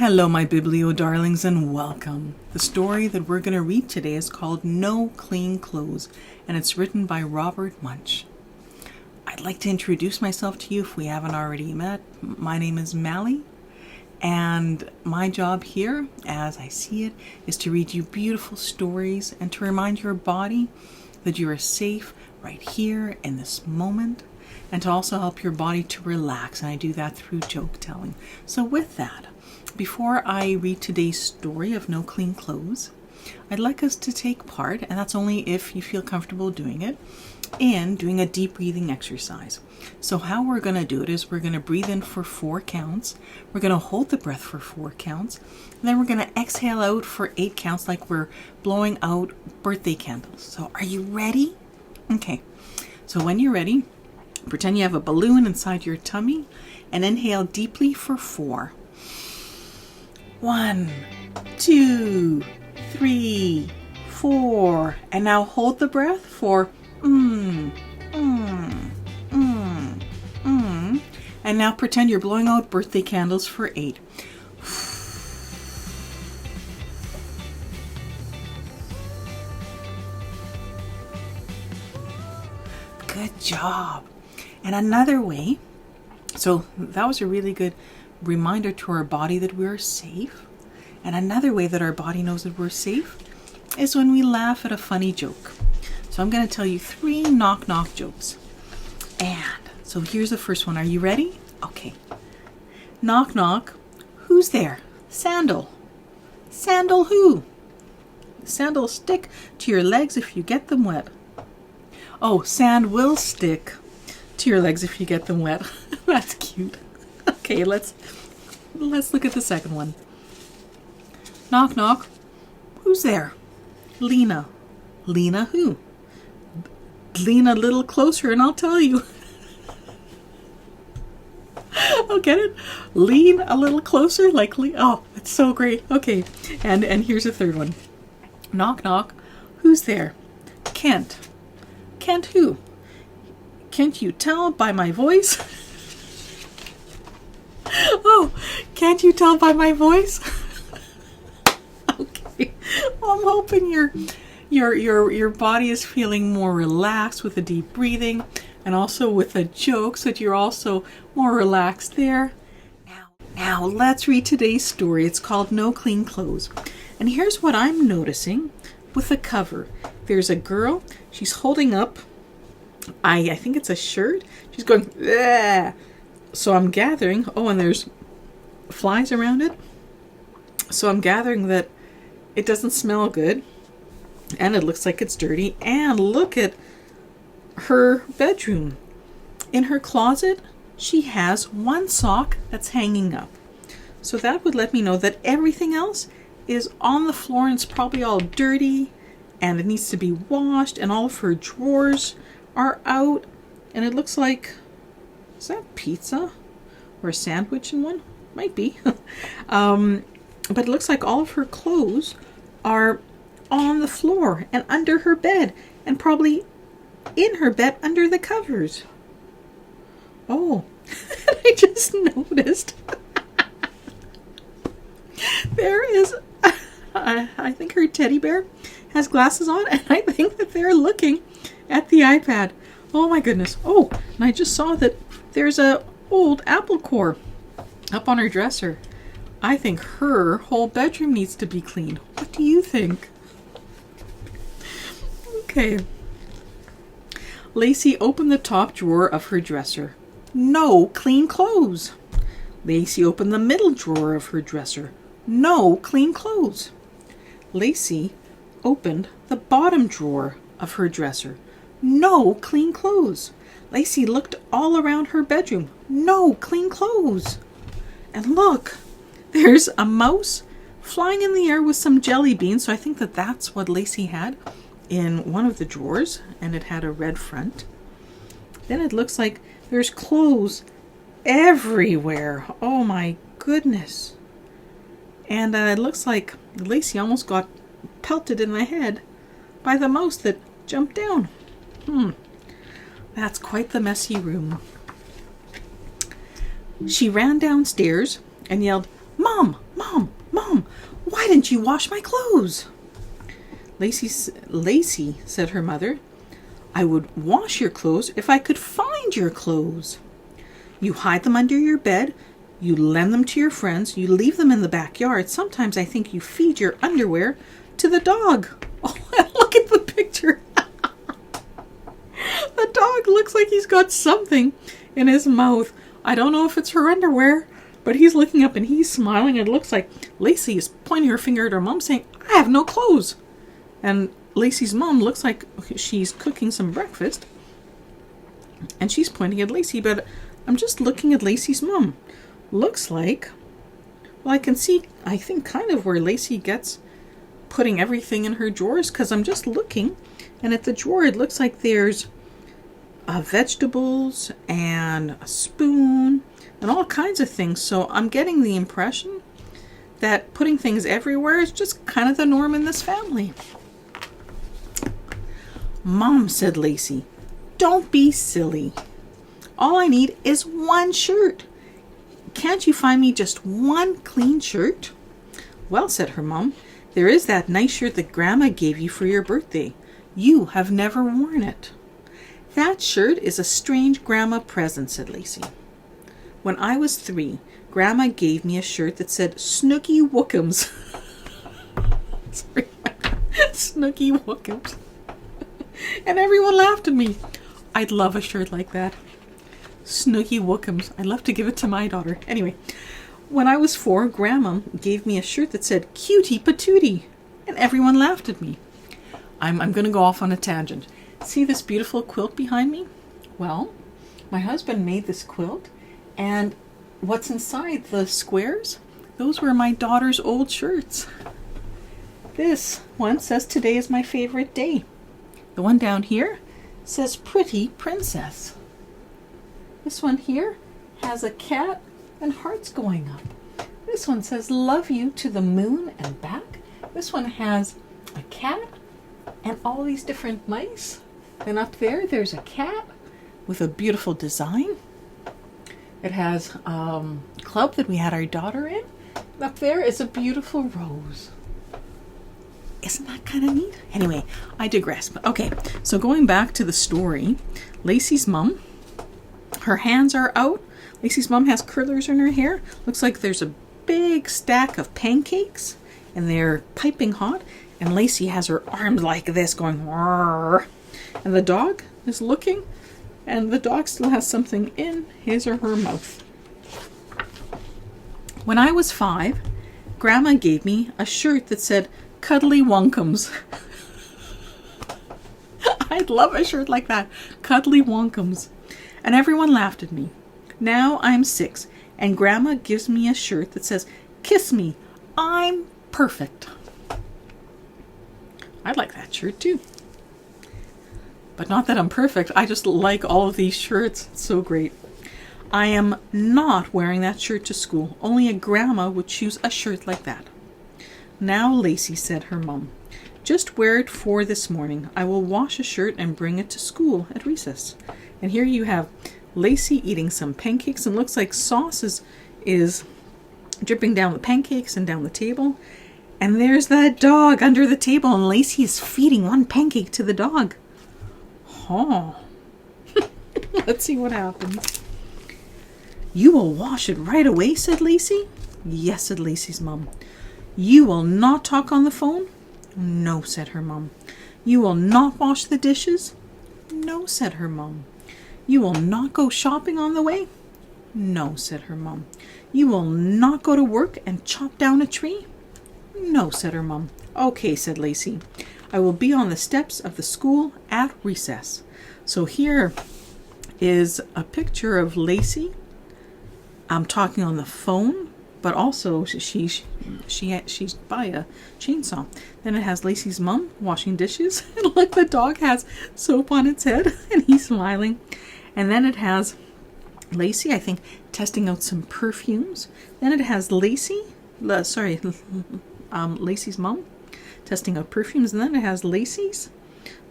Hello, my biblio darlings, and welcome. The story that we're going to read today is called No Clean Clothes, and it's written by Robert Munsch. I'd like to introduce myself to you if we haven't already met. My name is Mally, and my job here, as I see it, is to read you beautiful stories and to remind your body that you are safe right here in this moment, and to also help your body to relax, and I do that through joke telling. So with that, before I read today's story of No Clean Clothes, I'd like us to take part, and that's only if you feel comfortable doing it, in doing a deep breathing exercise. So how we're going to do it is we're going to breathe in for 4 counts, we're going to hold the breath for 4 counts, and then we're going to exhale out for 8 counts like we're blowing out birthday candles. So are you ready? Okay, so when you're ready, pretend you have a balloon inside your tummy and inhale deeply for 4. 1, 2, 3, 4, and now hold the breath for and now pretend you're blowing out birthday candles for 8. Good job. And another way, so that was a really good reminder to our body that we're safe. And another way that our body knows that we're safe is when we laugh at a funny joke. So I'm going to tell you 3 knock-knock jokes. And so here's the first one. Are you ready? Okay. Knock, knock. Who's there? Sandal. Sandal who? Sandal stick to your legs if you get them wet. Oh, sand will stick to your legs if you get them wet. That's cute. Okay, let's look at the second one. Knock, knock. Who's there? Lena. Lena who? Lean a little closer and I'll tell you. Oh, get it? Lean a little closer, like oh, it's so great. Okay, and here's a third one. Knock, knock. Who's there? Kent. Kent who? Can't you tell by my voice? Oh, can't you tell by my voice? Okay. Well, I'm hoping your body is feeling more relaxed with the deep breathing and also with the jokes, that you're also more relaxed there. Now let's read today's story. It's called No Clean Clothes. And here's what I'm noticing with the cover. There's a girl, she's holding up, I think it's a shirt. She's going, "Ugh." So I'm gathering, and there's flies around it. So I'm gathering that it doesn't smell good. And it looks like it's dirty. And look at her bedroom. In her closet, she has 1 sock that's hanging up. So that would let me know that everything else is on the floor and it's probably all dirty and it needs to be washed, and all of her drawers are out. And it looks like, is that pizza or a sandwich in one? Might be. But it looks like all of her clothes are on the floor and under her bed, and probably in her bed under the covers. Oh, I just noticed. There is, I think her teddy bear has glasses on, and I think that they're looking at the iPad. Oh my goodness. Oh, and I just saw that there's a old apple core up on her dresser. I think her whole bedroom needs to be cleaned. What do you think? Okay. Lacey opened the top drawer of her dresser. No clean clothes. Lacey opened the middle drawer of her dresser. No clean clothes. Lacey opened the bottom drawer of her dresser. No clean clothes. Lacey looked all around her bedroom. No clean clothes. And look, there's a mouse flying in the air with some jelly beans. So I think that that's what Lacey had in one of the drawers, and it had a red front. Then it looks like there's clothes everywhere. Oh my goodness. And it looks like Lacey almost got pelted in the head by the mouse that jumped down. That's quite the messy room. She ran downstairs and yelled, "Mom, Mom, didn't you wash my clothes?" Lacey, said her mother, "I would wash your clothes if I could find your clothes. You hide them under your bed, you lend them to your friends, you leave them in the backyard. Sometimes I think you feed your underwear to the dog." Oh, look at the picture. The dog looks like he's got something in his mouth. I don't know if it's her underwear, but he's looking up and he's smiling. It looks like Lacey is pointing her finger at her mom saying, "I have no clothes." And Lacey's mom looks like she's cooking some breakfast. And she's pointing at Lacey, but I'm just looking at Lacey's mom. Looks like, well, I can see, I think, kind of where Lacey gets putting everything in her drawers, because I'm just looking, and at the drawer it looks like there's vegetables and a spoon and all kinds of things. So I'm getting the impression that putting things everywhere is just kind of the norm in this family. "Mom," said Lacey, "don't be silly. All I need is one shirt. Can't you find me just one clean shirt?" "Well," said her mom, "there is that nice shirt that Grandma gave you for your birthday. You have never worn it." "That shirt is a strange Grandma present," said Lacey. "When I was 3, Grandma gave me a shirt that said Snooky Wookums." Sorry. Snooky Wookums. And everyone laughed at me. I'd love a shirt like that. Snooky Wookums. I'd love to give it to my daughter. Anyway, when I was 4, Grandma gave me a shirt that said Cutie Patootie. And everyone laughed at me. I'm going to go off on a tangent. See this beautiful quilt behind me? Well, my husband made this quilt, and what's inside the squares? Those were my daughter's old shirts. This one says, "Today is my favorite day." The one down here says, "Pretty Princess." This one here has a cat and hearts going up. This one says, "Love you to the moon and back." This one has a cat and all these different mice. And up there's a cat with a beautiful design. It has a club that we had our daughter in. Up there is a beautiful rose. Isn't that kind of neat? Anyway, I digress. But okay, so going back to the story, Lacey's mom, her hands are out. Lacey's mom has curlers in her hair. Looks like there's a big stack of pancakes, and they're piping hot. And Lacey has her arms like this going, "Rrr." And the dog is looking, and the dog still has something in his or her mouth. When I was 5, Grandma gave me a shirt that said Cuddly Wonkums. I'd love a shirt like that. Cuddly Wonkums. And everyone laughed at me. Now I'm 6, and Grandma gives me a shirt that says, "Kiss me, I'm perfect." I'd like that shirt too. But not that I'm perfect. I just like all of these shirts. It's so great. I am not wearing that shirt to school. Only a grandma would choose a shirt like that. "Now, Lacey," said her mom, "just wear it for this morning. I will wash a shirt and bring it to school at recess." And here you have Lacey eating some pancakes, and looks like sauce is dripping down the pancakes and down the table. And there's that dog under the table, and Lacey is feeding one pancake to the dog. Oh. Let's see what happens. "You will wash it right away," said Lacey. "Yes," said Lacey's mom. "You will not talk on the phone?" "No," said her mom. "You will not wash the dishes?" "No," said her mom. "You will not go shopping on the way?" "No," said her mom. "You will not go to work and chop down a tree?" "No," said her mom. "Okay," said Lacey. "I will be on the steps of the school at recess." So here is a picture of Lacey. I'm talking on the phone, but also she's by a chainsaw. Then it has Lacey's mom washing dishes. And look, the dog has soap on its head, and he's smiling. And then it has Lacey, I think, testing out some perfumes. Then it has Lacey's mom testing out perfumes. And then it has Lacey's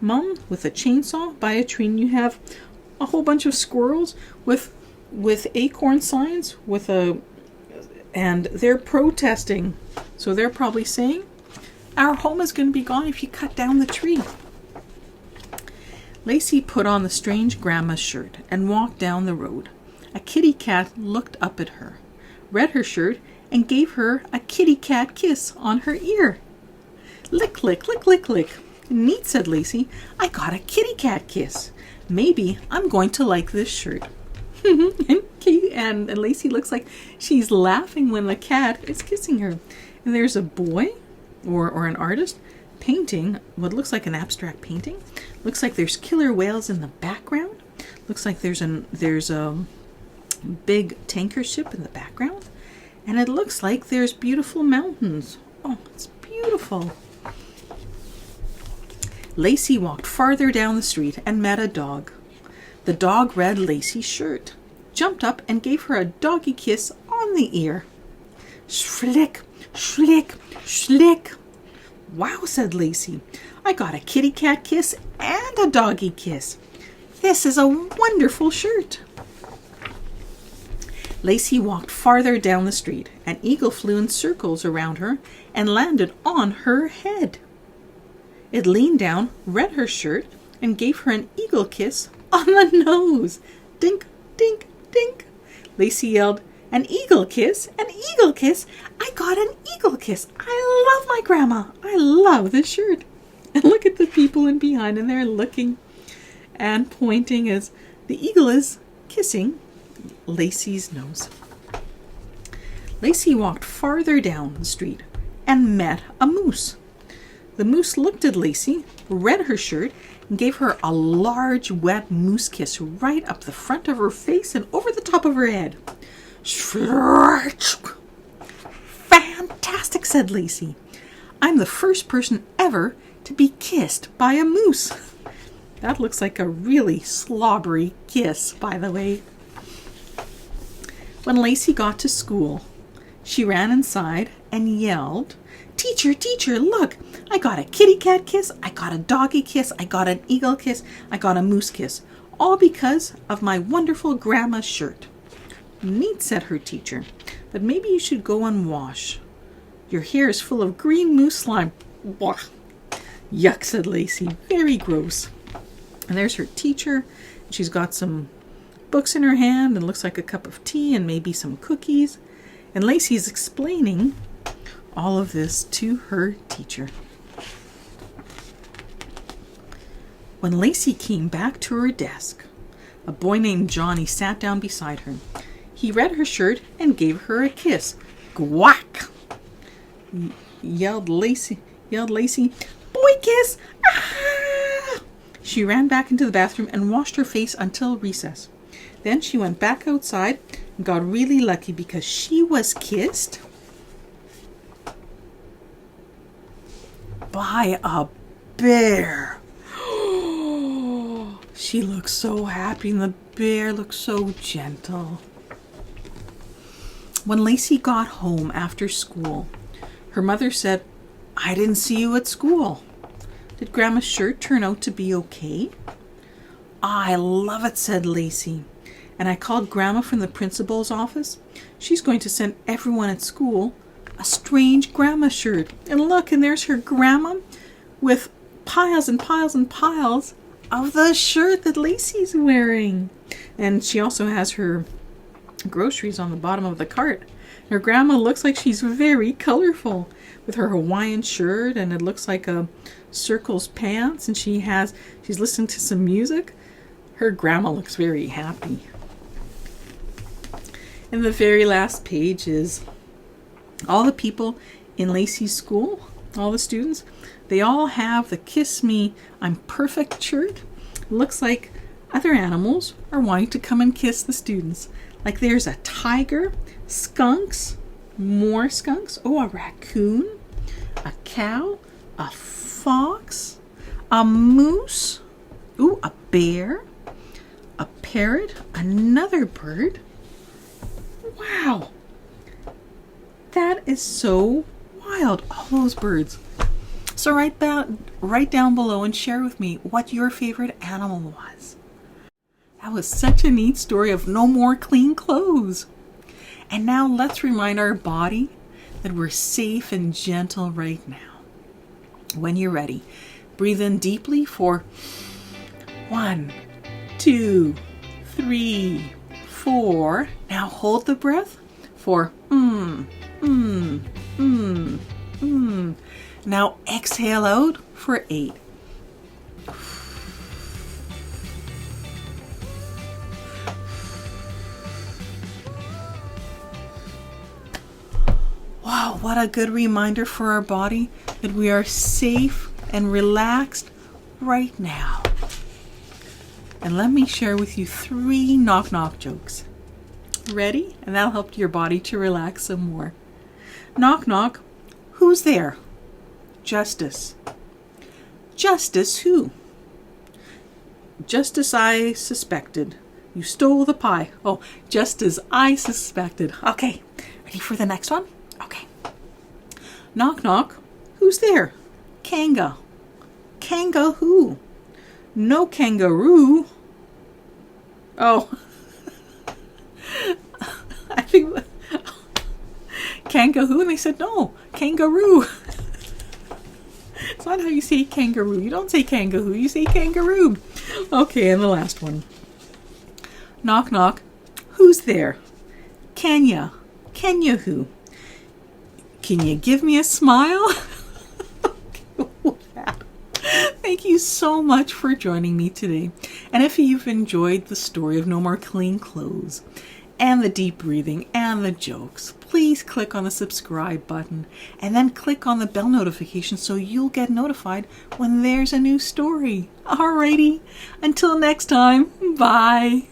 mom with a chainsaw by a tree. And you have a whole bunch of squirrels with acorn signs with a and they're protesting. So they're probably saying, our home is going to be gone if you cut down the tree. Lacey put on the strange grandma's shirt and walked down the road. A kitty cat looked up at her, read her shirt, and gave her a kitty cat kiss on her ear. Lick, lick, lick, lick, lick. Neat, said Lacey. I got a kitty cat kiss. Maybe I'm going to like this shirt. and Lacey looks like she's laughing when the cat is kissing her. And there's a boy or an artist painting what looks like an abstract painting. Looks like there's killer whales in the background. Looks like there's a big tanker ship in the background. And it looks like there's beautiful mountains. Oh, it's beautiful. Lacey walked farther down the street and met a dog. The dog read Lacey's shirt, jumped up and gave her a doggy kiss on the ear. Schlick, schlick, schlick. Wow, said Lacey. I got a kitty cat kiss and a doggy kiss. This is a wonderful shirt. Lacey walked farther down the street. An eagle flew in circles around her and landed on her head. It leaned down, read her shirt, and gave her an eagle kiss on the nose. Dink, dink, dink. Lacey yelled, an eagle kiss, an eagle kiss. I got an eagle kiss. I love my grandma. I love this shirt. And look at the people in behind, and they're looking and pointing as the eagle is kissing Lacey's nose. Lacey walked farther down the street and met a moose. The moose looked at Lacey, read her shirt, and gave her a large wet moose kiss right up the front of her face and over the top of her head. Fantastic, said Lacey. I'm the first person ever to be kissed by a moose. That looks like a really slobbery kiss, by the way. When Lacey got to school, she ran inside and yelled, Teacher, teacher, look, I got a kitty cat kiss, I got a doggy kiss, I got an eagle kiss, I got a moose kiss, all because of my wonderful grandma's shirt. Neat, said her teacher, but maybe you should go and wash. Your hair is full of green moose slime. Blah. Yuck, said Lacey, very gross. And there's her teacher. She's got some books in her hand and looks like a cup of tea and maybe some cookies. And Lacey's explaining all of this to her teacher. When Lacey came back to her desk, a boy named Johnny sat down beside her. He read her shirt and gave her a kiss. Gwack! Yelled Lacey. Boy kiss! Ah! She ran back into the bathroom and washed her face until recess. Then she went back outside and got really lucky because she was kissed by a bear. She looked so happy and the bear looked so gentle. When Lacey got home after school, her mother said, I didn't see you at school. Did Grandma's shirt turn out to be okay? I love it, said Lacey. And I called Grandma from the principal's office. She's going to send everyone at school a strange grandma shirt. And look, and there's her grandma with piles and piles and piles of the shirt that Lacey's wearing. And she also has her groceries on the bottom of the cart. Her grandma looks like she's very colorful with her Hawaiian shirt, and it looks like a circles pants, and she's listening to some music. Her grandma looks very happy. And the very last page is all the people in Lacey's school, all the students, they all have the Kiss Me, I'm Perfect shirt. It looks like other animals are wanting to come and kiss the students. Like there's a tiger, skunks, more skunks, a raccoon, a cow, a fox, a moose, a bear, a parrot, another bird. Wow, that is so wild, all those birds. So write down below and share with me what your favorite animal was. That was such a neat story of no more clean clothes. And now let's remind our body that we're safe and gentle right now. When you're ready, breathe in deeply for 1, 2, 3, 4. Now hold the breath for Now exhale out for 8. Wow, what a good reminder for our body that we are safe and relaxed right now. And let me share with you 3 knock-knock jokes. Ready? And that'll help your body to relax some more. Knock, knock. Who's there? Justice. Justice who? Just as I suspected. You stole the pie. Oh, just as I suspected. Okay, ready for the next one? Okay. Knock, knock. Who's there? Kanga. Kanga who? No kangaroo. Oh. I think Kanga who? And they said, no, kangaroo. It's not how you say kangaroo. You don't say kangaroo, you say kangaroo. Okay, and the last one. Knock, knock. Who's there? Kenya. Kenya who? Can you give me a smile? Thank you so much for joining me today. And if you've enjoyed the story of No More Clean Clothes and the deep breathing and the jokes, please click on the subscribe button and then click on the bell notification so you'll get notified when there's a new story. Alrighty, until next time, bye.